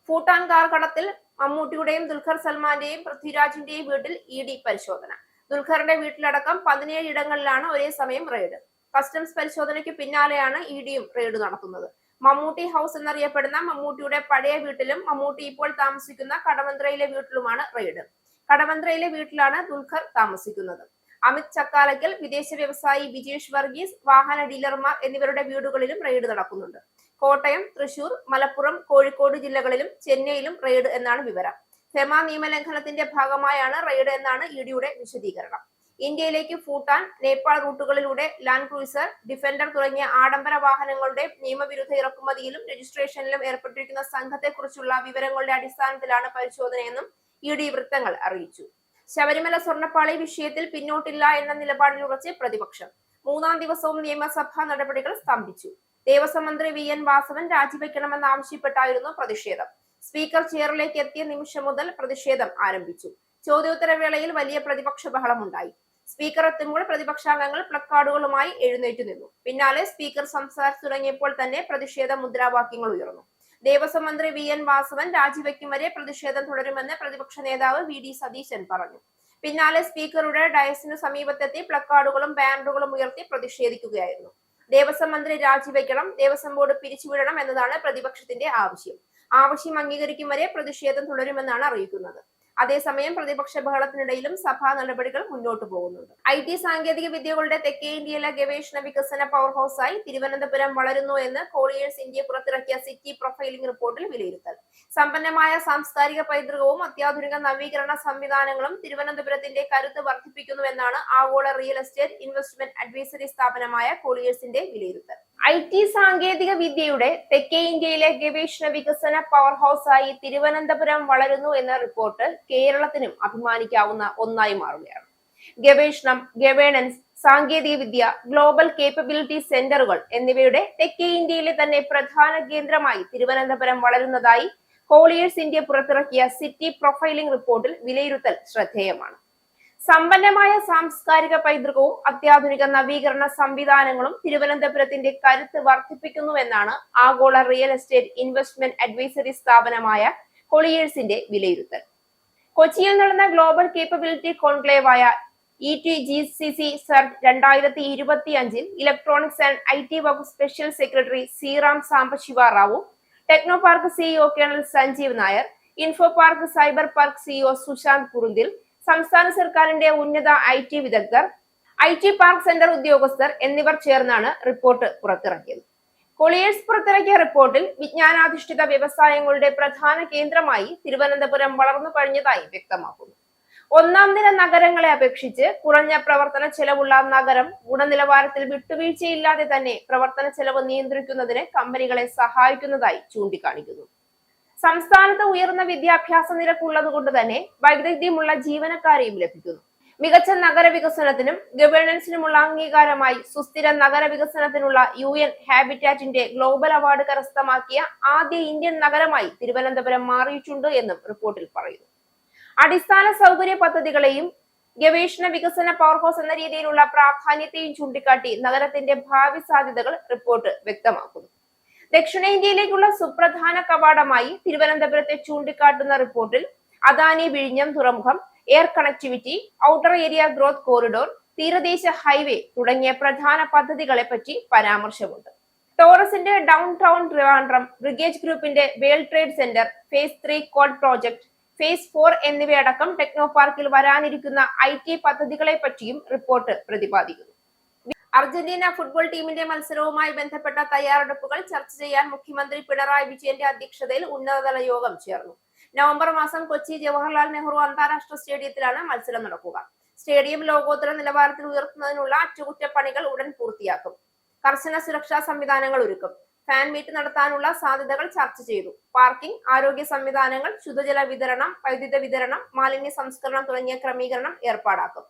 ഭൂട്ടാൻ കാർ കടത്തിൽ മമ്മൂട്ടിയുടെയും ദുൽഖർ സൽമാന്റെയും പൃഥ്വിരാജിന്റെയും വീട്ടിൽ ED പരിശോധന. ദുൽഖറിന്റെ വീട്ടിലടക്കം 17 ഇടങ്ങളിലാണ് ഒരേ സമയം റെയ്ഡ്. കസ്റ്റംസ് പരിശോധനയ്ക്ക് പിന്നാലെയാണ് EDയും റെയ്ഡ് നടത്തുന്നത്. മമ്മൂട്ടി ഹൗസ് എന്നറിയപ്പെടുന്ന മമ്മൂട്ടിയുടെ പഴയ വീട്ടിലും മമ്മൂട്ടി ഇപ്പോൾ താമസിക്കുന്ന കടവന്ത്രയിലെ വീട്ടിലുമാണ് റെയ്ഡ്. കടവന്ത്രയിലെ വീട്ടിലാണ് ദുൽഖർ താമസിക്കുന്നത്. അമിത് ചക്കാലക്കൽ, വിദേശ വ്യവസായി വിജേഷ് വർഗീസ്, വാഹന ഡീലർമാർ എന്നിവരുടെ വീടുകളിലും റെയ്ഡ് നടക്കുന്നുണ്ട്. കോട്ടയം, തൃശൂർ, മലപ്പുറം, കോഴിക്കോട് ജില്ലകളിലും ചെന്നൈയിലും റെയ്ഡ് എന്നാണ് വിവരം. ഫെമ നിയമലംഘനത്തിന്റെ ഭാഗമായാണ് റെയ്ഡ് എന്നാണ് EDയുടെ വിശദീകരണം. ഇന്ത്യയിലേക്ക് ഭൂട്ടാൻ, നേപ്പാൾ റൂട്ടുകളിലൂടെ ലാൻഡ് ക്രൂയിസർ, ഡിഫൻഡർ തുടങ്ങിയ ആഡംബര വാഹനങ്ങളുടെ നിയമവിരുദ്ധ ഇറക്കുമതിയിലും രജിസ്ട്രേഷനിലും ഏർപ്പെട്ടിരിക്കുന്ന സംഘത്തെക്കുറിച്ചുള്ള വിവരങ്ങളുടെ അടിസ്ഥാനത്തിലാണ് പരിശോധനയെന്നും ED വൃത്തങ്ങൾ അറിയിച്ചു. ശബരിമല സ്വർണ്ണപ്പാളി വിഷയത്തിൽ പിന്നോട്ടില്ല എന്ന നിലപാടിൽ ഉറച്ച് പ്രതിപക്ഷം. 3-ാം ദിവസവും നിയമസഭാ നടപടികൾ സ്തംഭിച്ചു. ദേവസ്വം മന്ത്രി VN വാസവൻ രാജിവെക്കണമെന്നാവശ്യപ്പെട്ടായിരുന്നു പ്രതിഷേധം. സ്പീക്കർ ചെയറിലേക്ക് എത്തിയ നിമിഷം മുതൽ പ്രതിഷേധം ആരംഭിച്ചു. ചോദ്യോത്തരവേളയിൽ വലിയ പ്രതിപക്ഷ ബഹളമുണ്ടായി. സ്പീക്കർ എത്തുമ്പോൾ പ്രതിപക്ഷാംഗങ്ങൾ പ്ലക്കാർഡുകളുമായി എഴുന്നേറ്റു നിന്നു. പിന്നാലെ സ്പീക്കർ സംസാരിച്ചു തുടങ്ങിയപ്പോൾ തന്നെ പ്രതിഷേധ മുദ്രാവാക്യങ്ങൾ ഉയർന്നു. ദേവസ്വം മന്ത്രി VN വാസവൻ രാജിവെക്കും വരെ പ്രതിഷേധം തുടരുമെന്ന് പ്രതിപക്ഷ നേതാവ് VD സതീശൻ പറഞ്ഞു. പിന്നാലെ സ്പീക്കറുടെ ഡയസിനു സമീപത്തെത്തി പ്ലക്കാർഡുകളും ബാനറുകളും ഉയർത്തി പ്രതിഷേധിക്കുകയായിരുന്നു. ദേവസ്വം മന്ത്രി രാജിവെക്കണം, ദേവസ്വം ബോർഡ് പിരിച്ചുവിടണം എന്നതാണ് പ്രതിപക്ഷത്തിന്റെ ആവശ്യം. ആവശ്യം അംഗീകരിക്കും വരെ പ്രതിഷേധം തുടരുമെന്നാണ് അറിയിക്കുന്നത്. അതേസമയം പ്രതിപക്ഷ ബഹളത്തിനിടയിലും സഭാ നടപടികൾ മുന്നോട്ടു പോകുന്നുണ്ട്. IT സാങ്കേതിക വിദ്യകളുടെ തെക്കേ ഇന്ത്യയിലെ ഗവേഷണ വികസന പവർ ഹൗസായി തിരുവനന്തപുരം വളരുന്നു എന്ന് കോളിയേഴ്സ് ഇന്ത്യ പുറത്തിറക്കിയ സിറ്റി പ്രൊഫൈലിംഗ് റിപ്പോർട്ടിൽ വിലയിരുത്തൽ. സമ്പന്നമായ സാംസ്കാരിക പൈതൃകവും അത്യാധുനിക നവീകരണ സംവിധാനങ്ങളും തിരുവനന്തപുരത്തിന്റെ കരുത്ത് വർദ്ധിപ്പിക്കുന്നുവെന്നാണ് ആഗോള റിയൽ എസ്റ്റേറ്റ് ഇൻവെസ്റ്റ്മെന്റ് അഡ്വൈസറി സ്ഥാപനമായ കോളിയേഴ്സിന്റെ വിലയിരുത്തൽ. IT സാങ്കേതിക വിദ്യയുടെ തെക്കേ ഇന്ത്യയിലെ ഗവേഷണ വികസന പവർ ഹൗസായി തിരുവനന്തപുരം വളരുന്നു എന്ന റിപ്പോർട്ട് കേരളത്തിനും അഭിമാനിക്കാവുന്ന ഒന്നായി മാറുകയാണ്. ഗവേഷണം, ഗവേണൻസ്, സാങ്കേതിക വിദ്യ, ഗ്ലോബൽ കേപ്പബിലിറ്റി സെന്ററുകൾ എന്നിവയുടെ തെക്കേ ഇന്ത്യയിലെ തന്നെ പ്രധാന കേന്ദ്രമായി തിരുവനന്തപുരം വളരുന്നതായി കോളിയേഴ്സ് ഇന്ത്യ പുറത്തിറക്കിയ സിറ്റി പ്രൊഫൈലിംഗ് റിപ്പോർട്ടിൽ വിലയിരുത്തൽ ശ്രദ്ധേയമാണ്. സമ്പന്നമായ സാംസ്കാരിക പൈതൃകവും അത്യാധുനിക നവീകരണ സംവിധാനങ്ങളും തിരുവനന്തപുരത്തിന്റെ കരുത്ത് വർദ്ധിപ്പിക്കുന്നുവെന്നാണ് ആഗോള റിയൽ എസ്റ്റേറ്റ് ഇൻവെസ്റ്റ്മെന്റ് അഡ്വൈസറി സ്ഥാപനമായ കോളിയേഴ്സിന്റെ വിലയിരുത്തൽ. കൊച്ചിയിൽ നടന്ന ഗ്ലോബൽ കേപ്പബിലിറ്റി കോൺക്ലേവായ ETGCC surge 2025 electronics and IT വകുപ്പ് സ്പെഷ്യൽ സെക്രട്ടറി Sreeram Sambasiva Rao, Technopark CEO colonel Sanjeev Nair, Infopark Cyberpark CEO Sushanth Kurunthil, സംസ്ഥാന സർക്കാരിന്റെ ഉന്നത IT വിദഗ്ധർ, IT പാർക്ക് സെന്റർ ഉദ്യോഗസ്ഥർ എന്നിവർ ചേർന്നാണ് റിപ്പോർട്ട് പുറത്തിറക്കിയത്. കൊളിയേഴ്സ് പുറത്തിറക്കിയ റിപ്പോർട്ടിൽ വിജ്ഞാനാധിഷ്ഠിത വ്യവസായങ്ങളുടെ പ്രധാന കേന്ദ്രമായി തിരുവനന്തപുരം വളർന്നു കഴിഞ്ഞതായി വ്യക്തമാക്കുന്നു. 1-ാം നിര നഗരങ്ങളെ അപേക്ഷിച്ച് കുറഞ്ഞ പ്രവർത്തന ചെലവുള്ള നഗരം ഗുണനിലവാരത്തിൽ വിട്ടുവീഴ്ചയില്ലാതെ തന്നെ പ്രവർത്തന ചെലവ് നിയന്ത്രിക്കുന്നതിന് കമ്പനികളെ സഹായിക്കുന്നതായി ചൂണ്ടിക്കാണിക്കുന്നു. സംസ്ഥാനത്ത് ഉയർന്ന വിദ്യാഭ്യാസ നിരക്കുള്ളതുകൊണ്ട് തന്നെ വൈദഗ്ധ്യമുള്ള ജീവനക്കാരെയും ലഭിക്കുന്നു. മികച്ച നഗരവികസനത്തിനും ഗവേണൻസിനുമുള്ള അംഗീകാരമായി സുസ്ഥിര നഗരവികസനത്തിനുള്ള UN ഹാബിറ്റാറ്റിന്റെ ഗ്ലോബൽ അവാർഡ് കരസ്ഥമാക്കിയ ആദ്യ ഇന്ത്യൻ നഗരമായി തിരുവനന്തപുരം മാറിയിട്ടുണ്ട് എന്നും റിപ്പോർട്ടിൽ പറയുന്നു. അടിസ്ഥാന സൗകര്യ പദ്ധതികളെയും ഗവേഷണ വികസന പവർ ഹൗസ് എന്ന രീതിയിലുള്ള പ്രാധാന്യത്തെയും ചൂണ്ടിക്കാട്ടി നഗരത്തിന്റെ ഭാവി സാധ്യതകൾ റിപ്പോർട്ട് വ്യക്തമാക്കുന്നു. ദക്ഷിണേന്ത്യയിലേക്കുള്ള സുപ്രധാന കവാടമായി തിരുവനന്തപുരത്തെ ചൂണ്ടിക്കാട്ടുന്ന റിപ്പോർട്ടിൽ അദാനി വിഴിഞ്ഞം തുറമുഖം, air connectivity, outer area growth corridor, തീരദേശ ഹൈവേ തുടങ്ങിയ പ്രധാന പദ്ധതികളെ പറ്റി പരാമർശമുണ്ട്. ടോറസിന്റെ ഡൗൺ ടൗൺ ട്രിവാൻഡ്രം, ബ്രിഗേജ് ഗ്രൂപ്പിന്റെ world trade center, phase 3 code project, phase 4 എന്നിവയടക്കം ടെക്നോ പാർക്കിൽ വരാനിരിക്കുന്ന IT പദ്ധതികളെ പറ്റിയും റിപ്പോർട്ട് പ്രതിപാദിക്കുന്നു. അർജന്റീന ഫുട്ബോൾ ടീമിന്റെ മത്സരവുമായി ബന്ധപ്പെട്ട തയ്യാറെടുപ്പുകൾ ചർച്ച ചെയ്യാൻ മുഖ്യമന്ത്രി പിണറായി വിജയന്റെ അധ്യക്ഷതയിൽ ഉന്നതതല യോഗം ചേർന്നു. നവംബർ മാസം കൊച്ചി ജവഹർലാൽ നെഹ്റു അന്താരാഷ്ട്ര സ്റ്റേഡിയത്തിലാണ് മത്സരം നടക്കുക. സ്റ്റേഡിയം ലോകോത്തര നിലവാരത്തിൽ ഉയർത്തുന്നതിനുള്ള അറ്റകുറ്റപ്പണികൾ ഉടൻ പൂർത്തിയാക്കും. കർശന സുരക്ഷാ സംവിധാനങ്ങൾ ഒരുക്കും. ഫാൻ മീറ്റ് നടത്താനുള്ള സാധ്യതകൾ ചർച്ച ചെയ്തു. പാർക്കിംഗ്, ആരോഗ്യ സംവിധാനങ്ങൾ, ശുദ്ധജല വിതരണം, വൈദ്യുത വിതരണം, മാലിന്യ സംസ്കരണം തുടങ്ങിയ ക്രമീകരണം ഏർപ്പാടാക്കും.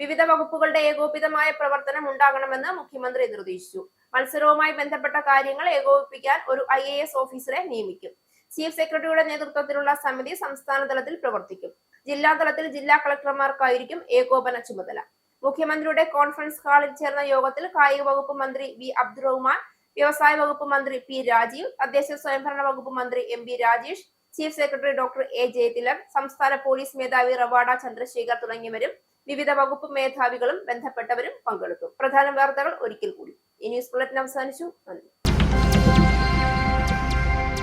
വിവിധ വകുപ്പുകളുടെ ഏകോപിതമായ പ്രവർത്തനം ഉണ്ടാകണമെന്ന് മുഖ്യമന്ത്രി നിർദ്ദേശിച്ചു. മത്സരവുമായി ബന്ധപ്പെട്ട കാര്യങ്ങൾ ഏകോപിപ്പിക്കാൻ ഒരു IAS ഓഫീസറെ നിയമിക്കും. ചീഫ് സെക്രട്ടറിയുടെ നേതൃത്വത്തിലുള്ള സമിതി സംസ്ഥാന തലത്തിൽ പ്രവർത്തിക്കും. ജില്ലാതലത്തിൽ ജില്ലാ കളക്ടർമാർക്കായിരിക്കും ഏകോപന ചുമതല. മുഖ്യമന്ത്രിയുടെ കോൺഫറൻസ് ഹാളിൽ ചേർന്ന യോഗത്തിൽ കായിക വകുപ്പ് മന്ത്രി വി അബ്ദുറഹ്മാൻ, വ്യവസായ വകുപ്പ് മന്ത്രി പി രാജീവ്, തദ്ദേശ സ്വയംഭരണ വകുപ്പ് മന്ത്രി MB Rajesh, chief secretary doctor A Jayathilak, സംസ്ഥാന പോലീസ് മേധാവി റവാഡ ചന്ദ്രശേഖർ തുടങ്ങിയവരും വിവിധ വകുപ്പ് മേധാവികളും ബന്ധപ്പെട്ടവരും പങ്കെടുത്തു. പ്രധാന വാർത്തകൾ ഒരിക്കൽ കൂടി. ഈ ന്യൂസ് ബുള്ളറ്റിൻ അവസാനിച്ചു. നന്ദി.